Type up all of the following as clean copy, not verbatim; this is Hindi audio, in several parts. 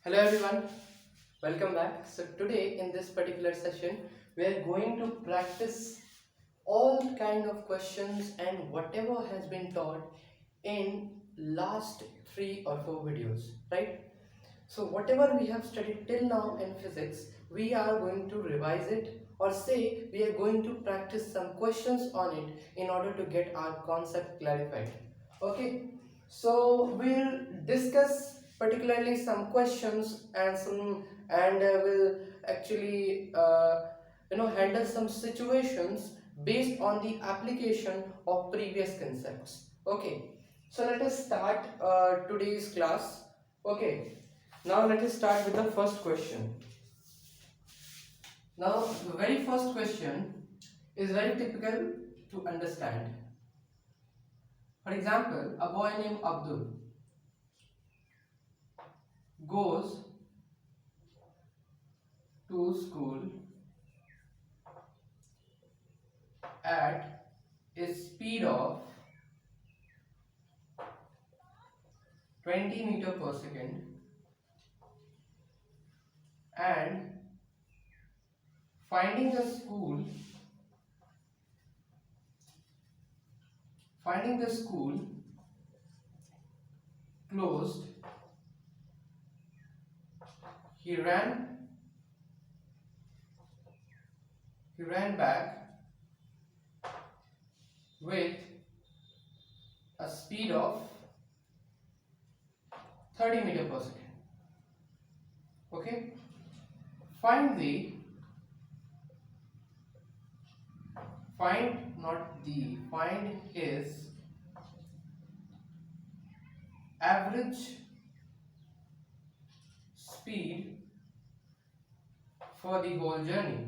Hello everyone, welcome back. So today in this particular session we are going to practice all kind of questions and whatever has been taught in last 3 or 4 videos, right? So whatever we have studied till now in physics, we are going to revise it, or say we are going to practice some questions on it in order to get our concept clarified. Okay, so we'll discuss particularly some questions and we'll actually handle some situations based on the application of previous concepts. Okay, so let us start today's class. Okay, now let us start with the first question. Now the very first question is very typical to understand. For example, a boy named Abdul goes to school at a speed of 20 meter per second and finding the school closed. He ran back with a speed of 30 meter per second. Okay, find his average speed for the whole journey.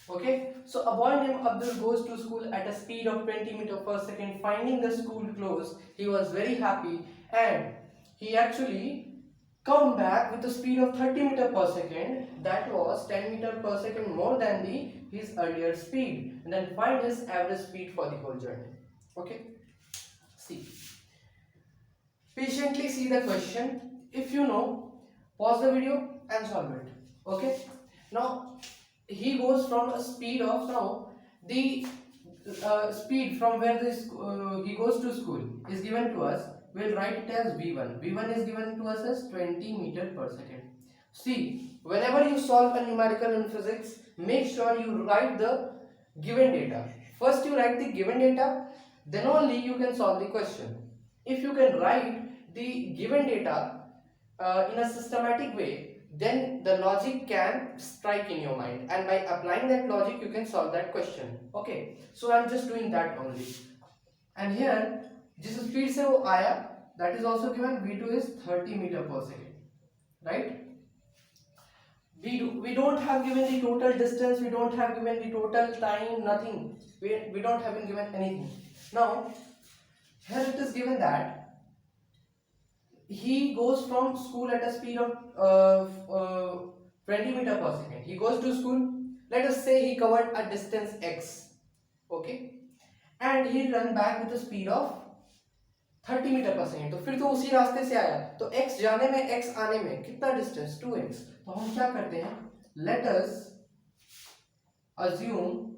Okay, so a boy named Abdul goes to school at a speed of 20 meter per second. Finding the school closed, he was very happy, and he actually come back with a speed of 30 meter per second. That was 10 meter per second more than his earlier speed. And then find his average speed for the whole journey. Okay, patiently see the question. If you know, pause the video and solve it. Okay, now he goes from a speed of, now the speed from where he goes to school is given to us. We'll write it as v1. V1 is given to us as 20 meter per second. See, whenever you solve a numerical in physics, make sure you write the given data. First you write the given data, then only you can solve the question. If you can write the given data in a systematic way, then the logic can strike in your mind, and by applying that logic you can solve that question. Okay, so I'm just doing that only. And here जिस स्पीड से वो आया, that is also given. v2 is 30 meter per second, right? We don't have given the total distance, we don't have given the total time, nothing. We don't have been given anything. Now here it is given that he goes from school at a speed of 20 meter per second. He goes to school, let us say he covered a distance x, okay, and he ran back with a speed of 30 metre per second. तो फिर तो उसी रास्ते से आया, तो x जाने में x आने में कितना डिस्टेंस 2x. तो हम क्या करते हैं, let us assume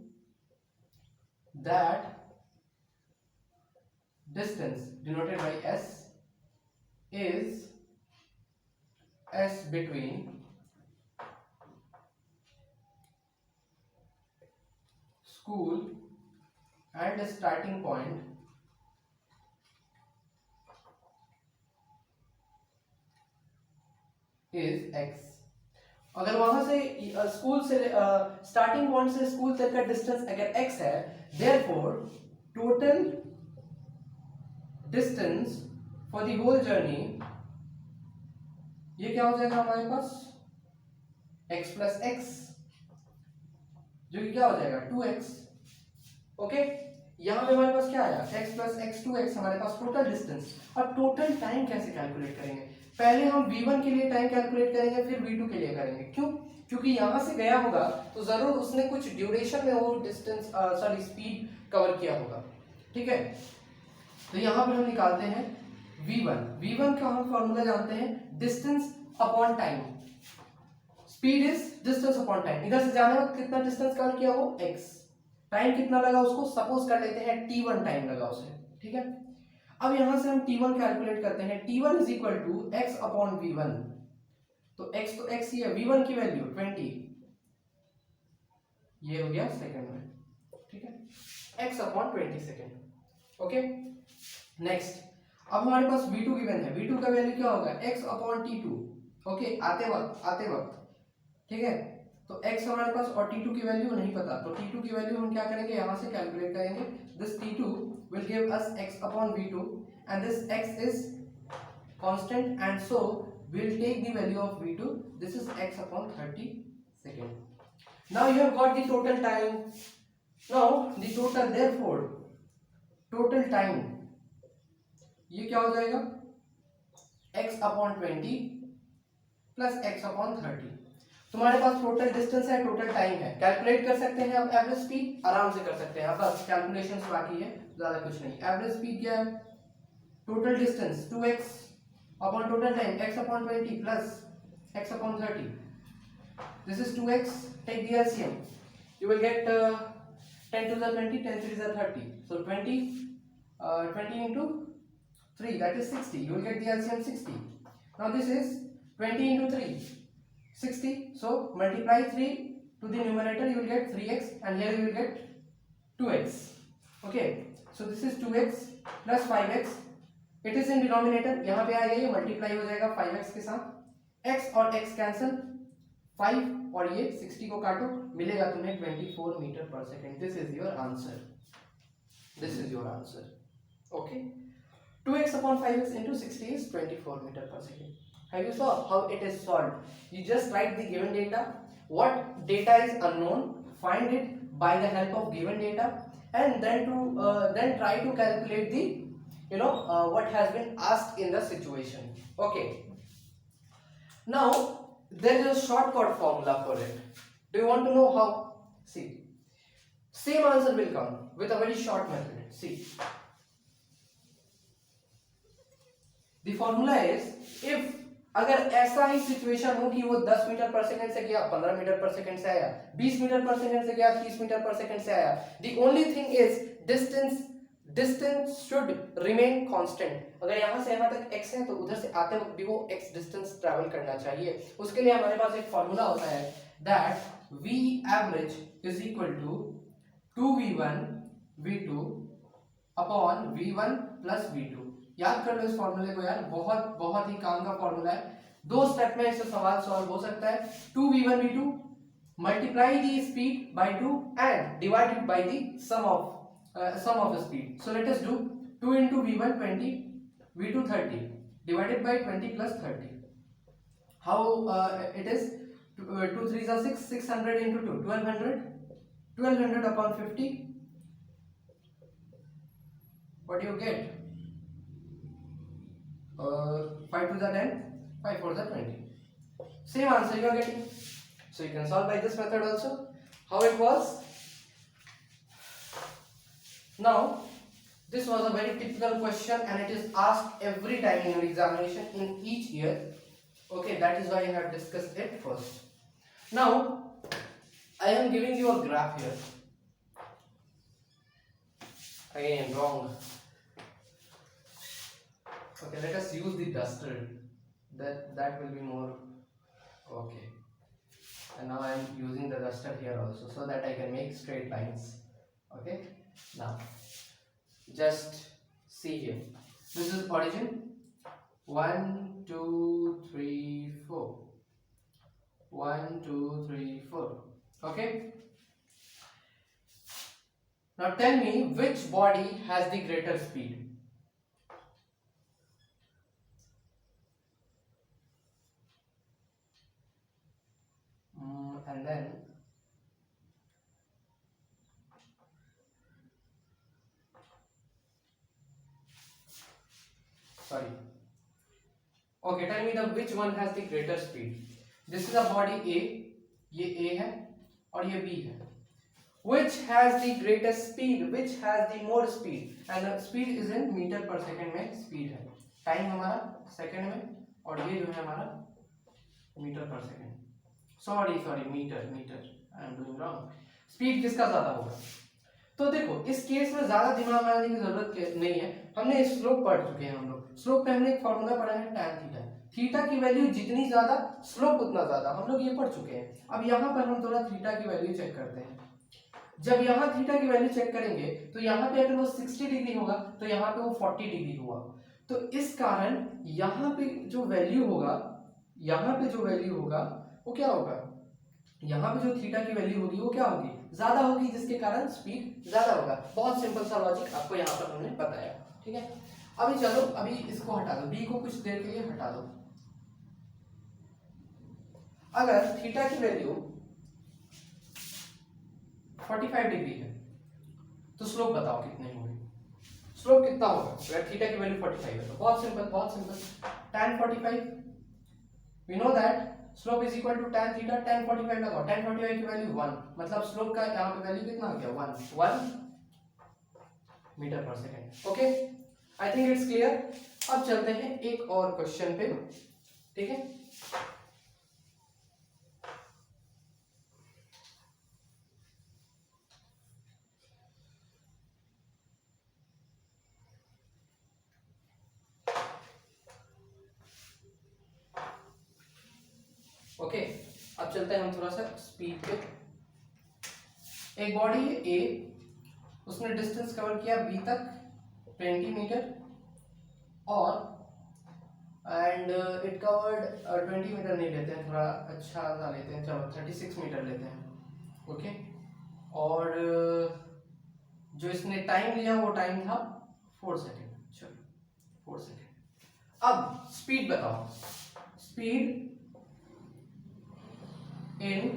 that distance denoted by s is s between school and the starting point is x. अगर वहां से स्कूल से स्टार्टिंग पॉइंट से स्कूल तक का डिस्टेंस अगर x है, therefore total distance for the whole journey, ये क्या हो जाएगा हमारे पास, x plus x, जो कि क्या हो जाएगा 2x. ओके, यहाँ पे हमारे पास क्या आया, x plus x 2x हमारे पास टोटल डिस्टेंस. अब टोटल टाइम कैसे कैलकुलेट करेंगे, पहले हम v1 के लिए टाइम कैलकुलेट करेंगे, फिर v2 के लिए करेंगे. क्यों, क्योंकि यहाँ से गया होगा तो जरूर उसने कुछ ड्यूरेशन में वो डिस्टेंस सॉरी स्पीड कवर किया होगा, ठीक है। तो यहाँ पर हम निकालते हैं v1 का हम फॉर्मूला जानते हैं distance upon time, speed is distance upon time. इधर से जाने वक्त कितना डिस्टेंस कवर किया वो x, टाइम कितना लगा उसको, सपोज कर लेते हैं t1 टाइम लगा उसे, ठीक है। अब यहां से हम t1 कैलकुलेट करते हैं, t1 is equal to x upon v1, तो x तो x ही है, v1 की वैल्यू 20, ये हो गया सेकंड में, ठीक है, x upon 20 second. Okay, next अब हमारे पास v2 गिवन है, v2 का वैल्यू क्या होगा x अपॉन t2, ओके, आते वक्त, ठीक है। तो x हमारे पास और t2 की वैल्यू नहीं पता, तो t2 की वैल्यू हम क्या करेंगे, यहां से कैलकुलेट करेंगे। This t2 will give us x upon v2 and this x is constant and so we'll take the value of v2, this is x upon 30 second. Now you have got the total time, now the total, therefore total time ये क्या हो जाएगा, x upon 20 plus x upon 30। तुम्हारे पास टोटल डिस्टेंस है, टोटल टाइम है, कैलकुलेट कर सकते हैं आप एवरेज स्पीड, आराम से कर सकते हैं, बस कैलकुलेशंस बाकी है, ज्यादा कुछ नहीं। एवरेज स्पीड क्या है, total distance 2x upon total time x upon 20 plus x upon 30, this is 2x, take the LCM, you will get 10 to the 20, 10 3 is 30, so 20 into 3, that is 60, you will get the LCM 60. Now this is 20 into 3, 60, so multiply 3 to the numerator, you will get 3x and here you will get 2x, okay, so this is 2x plus 5x, it is in denominator, यहाँ पे आएगा ये मल्टीप्लाई हो जाएगा 5x के साथ, x और x कैंसिल, 5 और ये 60 को काटो, मिलेगा तुम्हें 24 metre per second. This is your answer, this is your answer, okay. 2x upon 5x into 60 is 24 meter per second. Have you saw how it is solved? You just write the given data, what data is unknown, find it by the help of given data, and then try to calculate the what has been asked in the situation. Okay. Now there is a shortcut formula for it. Do you want to know how? See, same answer will come with a very short method. See. The formula is, if अगर ऐसा ही सिचुएशन हो कि वो 10 मीटर पर सेकंड से गया, 15 मीटर पर सेकंड से आया, 20 मीटर पर सेकंड से गया, 30 मीटर पर सेकंड से आया, the only thing is distance should remain constant। अगर यहाँ से यहाँ तक x है तो उधर से आते वक्त भी वो x डिस्टेंस ट्रैवल करना चाहिए। उसके लिए हमारे पास एक फॉर्मूला होता है that v average is equal to 2v1 v2 upon v1 plus v2। याद कर लो इस फॉर्मूले को यार, बहुत ही काम का फॉर्मूला है, 2 स्टेप में इससे सवाल सॉल्व हो सकता है। 2v1 v2 multiply the speed by 2 and divided by the sum of the speed. So let us do 2 into v1 20 v2 30 divided by 20 plus 30। how it is 2 3s are 6, 600 into 2 1200 upon 50, what do you get? 5 to the 10, 5 for the 20, same answer you are getting, so you can solve by this method also. How it was? Now this was a very typical question and it is asked every time in your examination in each year, okay, that is why I have discussed it first. Now I am giving you a graph here, again wrong, okay, let us use the duster, that will be more okay, and now I am using the duster here also so that I can make straight lines, okay। Now just see here, this is origin 1 2 3 4 1 2 3 4, okay। Now tell me which body has the greater speed? And then sorry, okay, tell me which one has the greater speed. This is a body A ये A है और ये B है। Which has the greatest speed? Which has the more speed? And the speed is in metre per second में speed है, टाइम हमारा सेकंड में, और ये जो है हमारा metre per second, sorry metre I am doing wrong. Speed किसका ज्यादा होगा? तो देखो इस केस में ज्यादा दिमाग लगाने की जरूरत नहीं है, हमने स्लोप पढ़ चुके हैं हम लोग। स्लोप पे हमने एक फॉर्मूला पढ़ा है tan थीटा, थीटा की वैल्यू जितनी ज्यादा स्लोप उतना ज्यादा, हम लोग ये पढ़ चुके हैं। अब यहाँ पर हम थोड़ा थीटा की वैल्यू चेक करते हैं। जब यहाँ थीटा की वैल्यू चेक करेंगे तो यहाँ पे अगर वो 60 डिग्री होगा तो यहाँ पे वो 40 डिग्री हुआ, तो इस कारण यहाँ पे जो वैल्यू होगा, यहाँ पे जो वैल्यू होगा वो क्या होगा, यहाँ पे जो थीटा की वैल्यू होगी वो क्या होगी, ज्यादा होगी, जिसके कारण स्पीड ज्यादा होगा। बहुत सिंपल सा लॉजिक आपको यहाँ पर हमने बताया, ठीक है। अभी चलो अभी इसको हटा दो, बी को कुछ देर के लिए हटा दो। अगर थीटा की वैल्यू 45 डिग्री है तो स्लोप बताओ कितने होंगे, स्लोप कितना होगा अगर थीटा की वैल्यू 45 है? तो बहुत simple tan 45, we know that slope is equal to tan theta, tan 45 लगाओ, tan 45 की वैल्यू 1, मतलब स्लोप का यहाँ पे वैल्यू कितना आ गया, 1 metre per second. Okay, I think it's clear. अब चलते हैं एक और क्वेश्चन पे, ठीक है। ओके, अब चलते हैं हम थोड़ा सा स्पीड पे। एक बॉडी है ए, उसने डिस्टेंस कवर किया बी तक 20 मीटर, और एंड इट कवर्ड 20 मीटर नहीं लेते हैं, थोड़ा अच्छा सा लेते हैं, चलो 36 मीटर लेते हैं। ओके, और जो इसने टाइम लिया वो टाइम था 4 सेकेंड। चलो 4 सेकेंड। अब स्पीड बताओ, स्पीड इन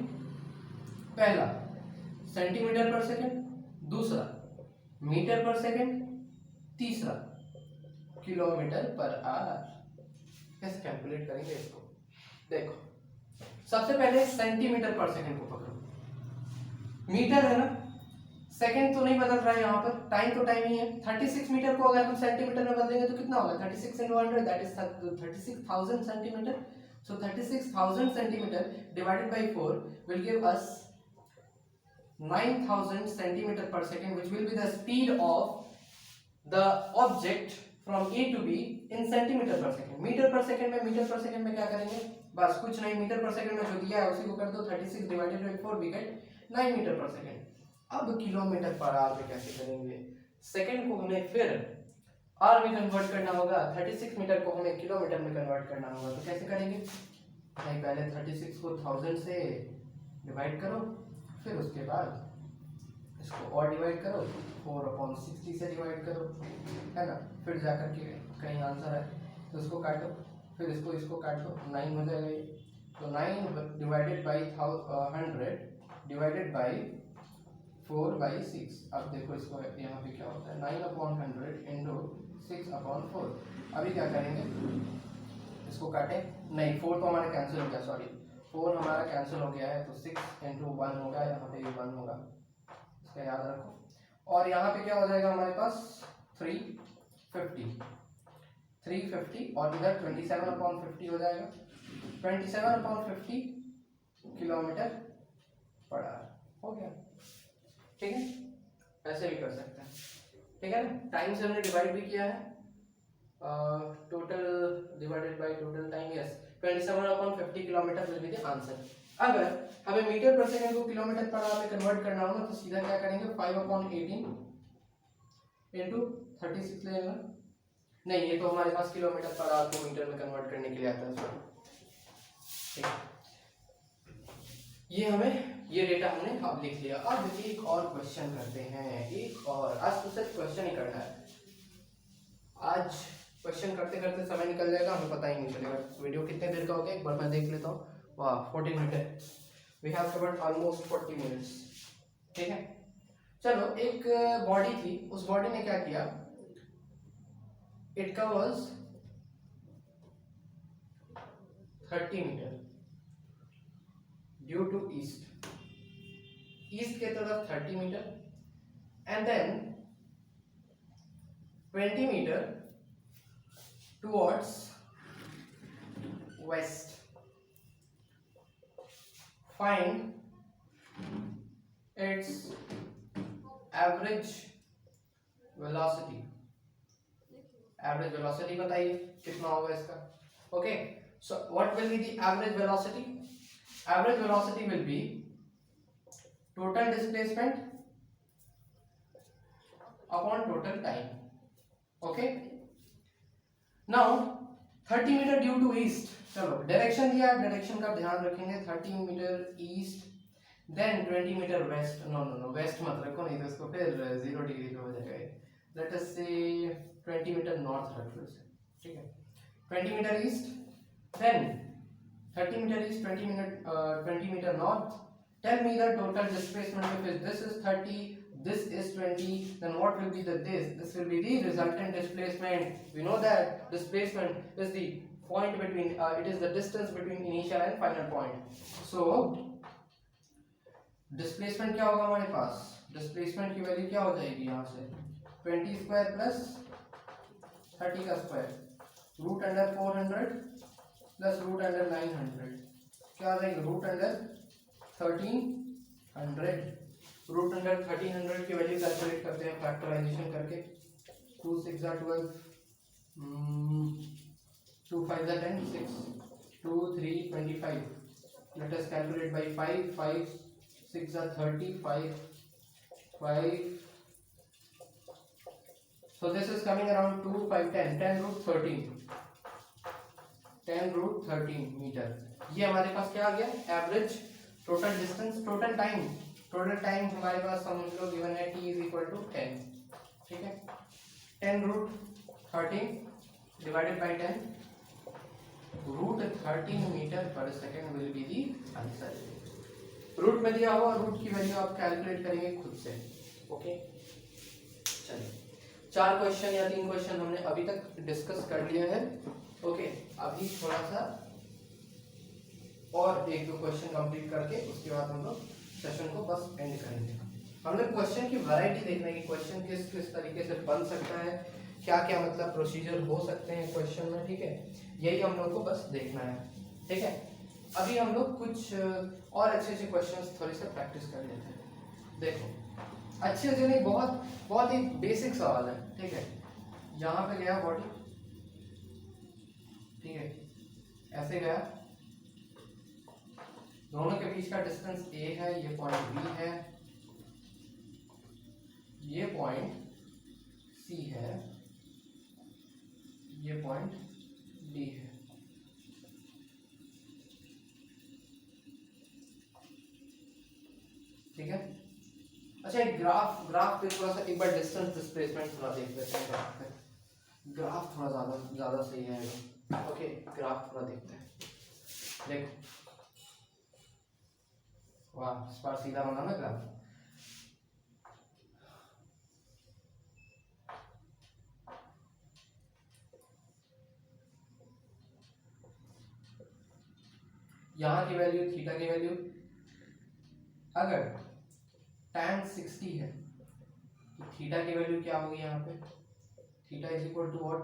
पहला सेंटीमीटर पर सेकेंड, दूसरा मीटर पर सेकेंड, तीसरा किलोमीटर पर आवर। कैसे कैलकुलेट करेंगे इसको? देखो सबसे पहले सेंटीमीटर पर सेकेंड को पकड़ो, मीटर है ना, सेकेंड तो नहीं बदल रहा है, यहाँ पर टाइम तो टाइम ही है। 36 मीटर को अगर हम सेंटीमीटर में बदलेंगे तो कितना होगा, 36 into 100 that is 36,000 centimetre. So 36,000 centimeter divided by 4 will give us 9,000 centimeter per second, which will be the speed of the object from A to B in centimeter per second. Metre per second में क्या करेंगे, बस कुछ नहीं, मीटर पर सेकंड में जो दिया है उसी को कर दो 36 divided by 4 we get 9 metre per second. अब किलोमीटर पर आवर में कैसे करेंगे, सेकंड को हमें फिर आर में कन्वर्ट करना होगा, 36 मीटर को हमें किलोमीटर में कन्वर्ट करना होगा। तो कैसे करेंगे भाई, पहले 36 को 1000 से डिवाइड करो, फिर उसके बाद इसको और डिवाइड करो, 4/60 से डिवाइड करो, है ना, फिर जाकर के कहीं आंसर है तो उसको काटो, फिर इसको काट दो, 9 हो जाएगा ये। तो 9 डिवाइडेड बाई 100 डिवाइडेड बाई 4/6। अब देखो इसको यहाँ पे क्या होता है, 9/100 इंटू 6/4। अभी क्या करेंगे, इसको काटे, नहीं 4 तो हमारा कैंसिल हो गया, सॉरी 4 हमारा कैंसिल हो गया है, तो 6 into 1 होगा, यहाँ पे 1 होगा, इसका याद रखो। और यहाँ पे क्या हो जाएगा हमारे पास 350 और इधर 27/50 हो जाएगा, 27/50 किलोमीटर पर आवर हो गया, ठीक है। ऐसे भी कर सकते हैं, ठीक है ना, टाइम से हमने डिवाइड भी किया है, total divided by total time, yes 27/50 kilometre will be the answer. अगर हमें मीटर पर सेकंड को किलोमीटर पर आवर में कन्वर्ट करना हो ना, तो सीधा क्या करेंगे, 5/18 इंटू 36 ले लेना, नहीं ये तो हमारे पास किलोमीटर पर आवर को मीटर में कन्वर्ट करने के लिए आता है, ठीक है। ये हमें ये डेटा हमने अब लिख लिया। अब एक और क्वेश्चन करते हैं, एक और, आज तो सिर्फ क्वेश्चन ही करना है, आज क्वेश्चन करते करते समय निकल जाएगा, हमें पता ही नहीं चलेगा। वीडियो कितने देर का हो गया एक बार मैं देख लेता हूँ, वाह 14 minute, we have covered almost 40 minutes, ठीक है। चलो एक बॉडी थी, उस बॉडी ने क्या किया, it covers 30 metre, due to east, east के तरफ 30 metre and then 20 metre towards west. Find its average velocity. Average velocity बताइए कितना होगा इसका. Okay, so what will be the average velocity? Average velocity will be total displacement upon total time. Okay, now 30 metre due to east. चलो डायरेक्शन दिया, डायरेक्शन का ध्यान रखेंगे. 30 metre east, then 20 metre west. No west मत रखो, नहीं तो इसको फिर 0 डिग्री पे हो जाएगा. लेट अस से 20 मीटर नॉर्थ रख लो इसे. ठीक है, 20 metre east, then 30 metre east, 20 metre north. Tell me the total displacement. If this is 30, this is 20, then what will be this will be the resultant displacement. We know that displacement is the point between it is the distance between initial and final point. So displacement क्या होगा हमारे पास? डिस्प्लेसमेंट की वैल्यू क्या हो जाएगी यहाँ से? 20 स्क्वायर प्लस 30 का square, root under 400 plus root under 900, क्या आ जाएगी? Root under 1300. रूट अंडर 1300 की वैल्यू कैलकुलेट करते हैं फैक्टराइजेशन करके. 2 6 12, 2 5 10, 6 2 3 25. Let us calculate by 5. 5 6 are 30, 5. So this is coming around 2 5 10, 10 root 13, 10 root 13 metre. ये हमारे पास क्या आ गया? Average total distance. Total time हमारे पास समझ लो गिवन है t is equal to 10. ठीक है, 10 root 13 divided by 10, root 13 metre per second will be the answer. Root में दिया हुआ, रूट की वैल्यू आप कैलकुलेट करेंगे खुद से. ओके, चलिए 4 क्वेश्चन या 3 क्वेश्चन हमने अभी तक डिस्कस कर लिए हैं. ओके, अभी थोड़ा सा और 1-2 क्वेश्चन कंप्लीट करके उसके बाद हम लोग सेशन को बस एंड करेंगे. हमने क्वेश्चन की वैरायटी देखना है कि क्वेश्चन किस किस तरीके से बन सकता है, क्या क्या मतलब प्रोसीजर हो सकते हैं क्वेश्चन में. ठीक है, यही हम लोग को बस देखना है. ठीक है, अभी हम लोग कुछ और अच्छे क्वेश्चंस थोड़ी सा प्रैक्टिस कर लेते हैं. देखो अच्छे नहीं, बहुत ही बेसिक सवाल है. ठीक है, यहाँ पे गया बॉडी, ठीक है, ऐसे गया, दोनों के बीच का डिस्टेंस a है, ये पॉइंट b है, ये पॉइंट c है, ये पॉइंट d है. ठीक है, अच्छा एक ग्राफ पे थोड़ा सा एक बार डिस्टेंस डिस्प्लेसमेंट थोड़ा देख लेते हैं. ग्राफ पे, ग्राफ थोड़ा ज़्यादा सही आएगा. ओके, ग्राफ थोड़ा देखते हैं. देखो, वाह, इस बार सीधा बना ना ग्राफ. यहाँ की वैल्यू, थीटा की वैल्यू, अगर tan 60 है तो थीटा की वैल्यू क्या होगी यहाँ पे? Theta is equal to what?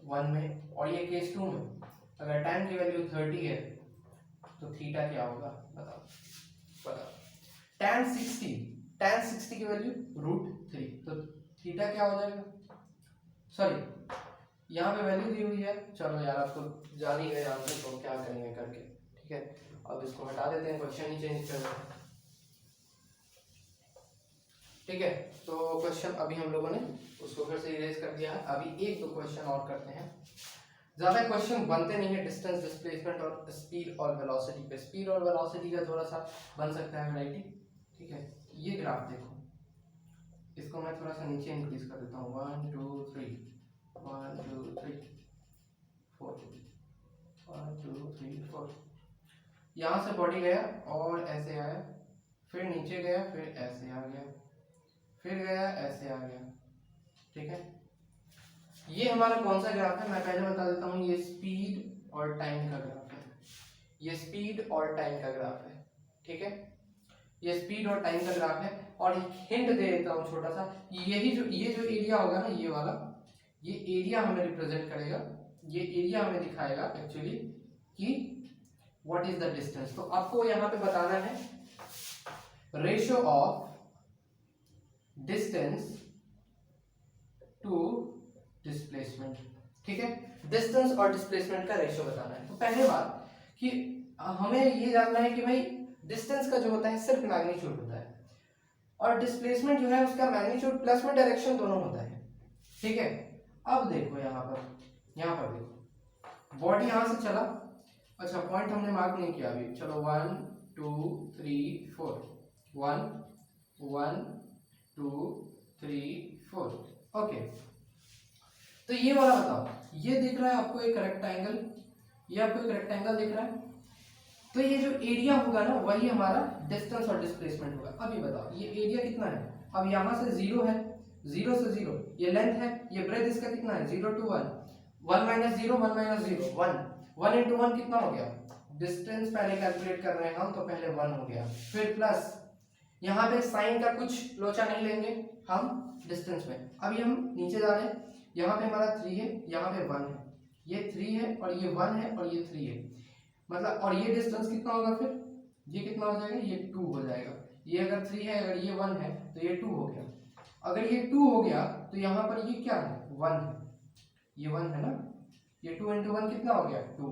1 में. और ये केस 2 में अगर tan की वैल्यू 30 है तो थीटा क्या होगा? बताओ. tan 60 की वैल्यू √3, तो थीटा क्या हो जाएगा? सॉरी, यहाँ पे वैल्यू दी हुई है. चलो यार, आपको जान ही गए आंसर, तो क्या करेंगे करके. ठीक है, अब इसको हटा देते हैं, क्वेश्चन ही चेंज कर देते हैं. ठीक है, तो क्वेश्चन अभी हम लोगों ने उसको फिर से इरेज कर दिया है. अभी 1-2 क्वेश्चन और करते हैं. ज्यादा क्वेश्चन बनते नहीं है डिस्टेंस डिस्प्लेसमेंट और स्पीड और वेलोसिटी पे. स्पीड और वेलोसिटी का थोड़ा सा बन सकता है वैरायटी. ठीक है, ये ग्राफ देखो, इसको मैं थोड़ा सा नीचे इंक्रीज कर देता हूँ. 1 2 3 1 2 3 4 1 2 3 4. यहाँ से बॉडी गया और ऐसे आया, फिर नीचे गया, फिर ऐसे आ गया, फिर गया, ऐसे आ गया. ठीक है, ये हमारा कौन सा ग्राफ है? मैं पहले बता देता हूँ, ये स्पीड और टाइम का ग्राफ है. ये स्पीड और टाइम का ग्राफ है, ठीक है, ये स्पीड और टाइम का ग्राफ है। और एक हिंट दे देता हूँ छोटा सा, ये जो एरिया होगा ना, ये वाला, ये एरिया हमें रिप्रेजेंट करेगा, ये एरिया हमें दिखाएगा एक्चुअली कि व्हाट इज द डिस्टेंस। तो आपको यहाँ पे बताना है ratio of distance to displacement, ठीक है, डिस्टेंस और डिस्प्लेसमेंट का रेशियो बताना है। तो पहले बात कि हमें ये जानना है कि भाई डिस्टेंस का जो होता है सिर्फ मैग्नीट्यूड होता है, और डिस्प्लेसमेंट जो है उसका मैग्नीट्यूड प्लस में डायरेक्शन दोनों होता है, ठीक है। अब देखो यहाँ पर देखो बॉडी यहाँ से चला, अच्छा पॉइंट हमने मार्क नहीं किया अभी, चलो 1 2 3 4, 1 1 2 3 4, ओके। तो ये वाला बताओ, ये दिख रहा है आपको एक रेक्टेंगल, ये आपको एक रेक्टेंगल दिख रहा है, तो ये जो एरिया होगा ना वही हमारा डिस्टेंस और डिस्प्लेसमेंट होगा। अभी बताओ ये एरिया कितना है, अब यहाँ से 0 है, 0 से 0 ये लेंथ है, ये ब्रेथ इसका कितना है 0 to 1, 1 minus 0 1 minus 0 1, 1 into 1 कितना हो गया, डिस्टेंस पहले कैलकुलेट कर रहे हैं हम तो पहले 1 हो गया, फिर प्लस यहाँ पे साइन का कुछ लोचा नहीं लेंगे हम डिस्टेंस में। अभी हम नीचे जा रहे हैं, यहाँ पे हमारा 3 है, यहाँ पे 1 है, ये 3 है और ये 1 है और ये 3 है, मतलब और ये डिस्टेंस कितना होगा, फिर ये कितना हो जाएगा, ये 2 हो जाएगा। ये अगर 3 है, अगर ये 1 है तो ये 2 हो गया। अगर ये 2 हो गया तो यहाँ पर ये क्या है 1 है, ये 1 है ना, ये 2 into 1 कितना हो गया 2।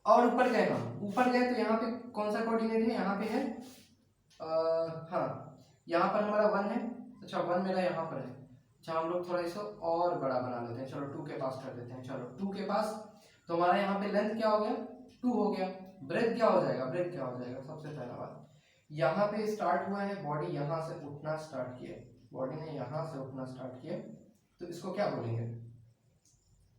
और ऊपर गए हम, ऊपर गए तो यहाँ पे कौन सा कोऑर्डिनेट है, यहाँ पे है हाँ यहाँ पर हमारा 1 है, अच्छा 1 मेरा यहाँ पर है, अच्छा हम लोग थोड़ा इसे और बड़ा बना लेते हैं, चलो 2 के पास कर देते हैं, चलो 2 के पास, तो हमारा यहाँ पे लेंथ क्या हो गया 2 हो गया, ब्रेथ क्या हो जाएगा, ब्रेथ क्या हो जाएगा, सबसे पहला बात यहाँ पे स्टार्ट हुआ है, बॉडी यहाँ से उठना स्टार्ट किया, बॉडी ने यहाँ से उठना स्टार्ट किया, तो इसको क्या बोलेंगे,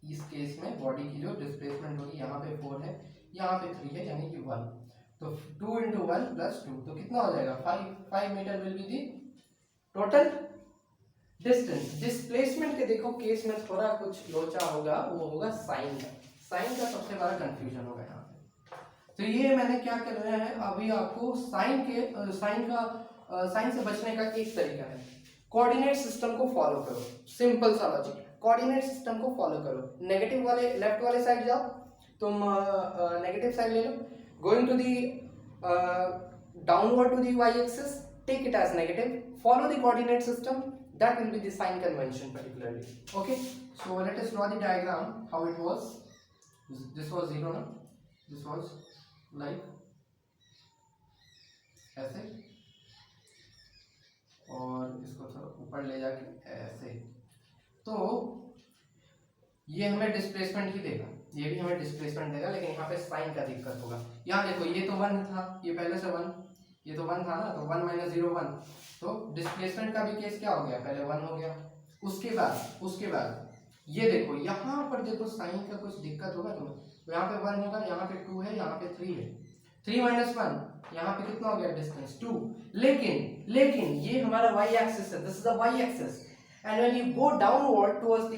इस केस में बॉडी की जो डिस्प्लेसमेंट होगी, यहाँ पे 4 है, यहाँ पे 3 है, यानी कि 1, तो 2 into 1 plus 2 तो कितना हो जाएगा 5 metre will be the total distance. Displacement के देखो केस में थोड़ा कुछ लोचा होगा, वो होगा साइन का, साइन का सबसे बड़ा कंफ्यूजन होगा यहाँ पे। तो ये मैंने क्या कर रहा है अभी आपको साइन से बचने का एक तरीका है, कोऑर्डिनेट सिस्टम को फॉलो करो, सिंपल सा लॉजिक, कोऑर्डिनेट सिस्टम को फॉलो करो, नेगेटिव वाले लेफ्ट वाले साइड जाओ, तुम नेगेटिव साइड ले लो, going to the downward to the y axis, take it as negative, follow the coordinate system, that will be the sign convention particularly, okay. So let us draw the diagram how it was, this was 0 na, this was like ऐसे, और इसको थोड़ा ऊपर ले जाके ऐसे, तो ये हमें डिस्प्लेसमेंट ही देगा, ये भी हमें डिस्प्लेसमेंट देगा, लेकिन यहाँ पे साइन का दिक्कत होगा। यहाँ देखो ये तो 1 था, ये पहले से 1, ये तो 1 था ना, तो 1 minus 0 1, तो डिस्प्लेसमेंट का भी केस क्या हो गया, पहले 1 हो गया, उसके बाद ये देखो यहाँ पर देखो साइन का कुछ दिक्कत होगा तुम्हें, तो यहाँ पे 1 होगा, यहाँ पे 2 है, यहाँ पे 3 है, 3 minus 1 यहाँ पे कितना हो गया डिस्टेंस 2, लेकिन ये हमारा y एक्सिस है, this is the y axis, and when you go downward towards the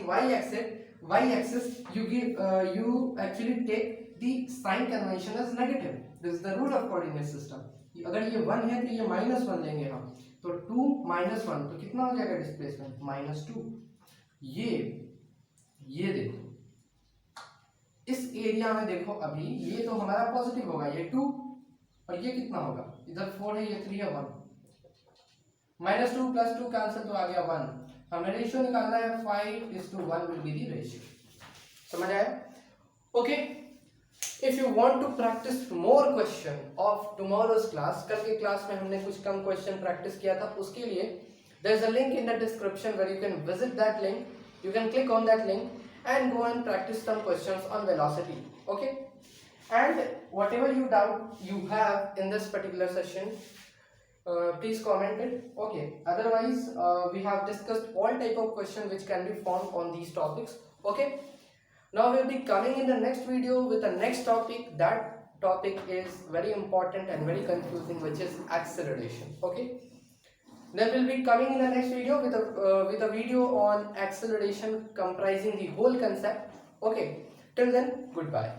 y axis you actually take the sign convention as negative, this is the rule of coordinate system। अगर ये 1 है तो ये -1 लेंगे हम, तो 2 minus 1 तो कितना हो जाएगा डिस्प्लेसमेंट -2। ये देखो इस एरिया में देखो, अभी ये तो हमारा पॉजिटिव होगा, ये 2, और ये कितना होगा, इधर 4 है, ये 3 है, 1 -2 + 2 कैंसिल, तो आ गया 1, हमें रेशियो निकालना है, 5:1 will be the ratio, समझ आया, okay. If you want to practise more question of tomorrow's class, कल के क्लास में हमने कुछ कम क्वेश्चन प्रैक्टिस किया था, उसके लिए there is a link in the description where you can visit that link, you can click on that link and go and practise some questions on velocity, okay. And whatever you doubt you have in this particular session, please comment it, okay. Otherwise we have discussed all type of question which can be found on these topics, okay. Now we'll be coming in the next video with the next topic. That topic is very important and very confusing, which is acceleration, okay. Then we'll be coming in the next video with a video on acceleration comprising the whole concept, okay. Till then, goodbye.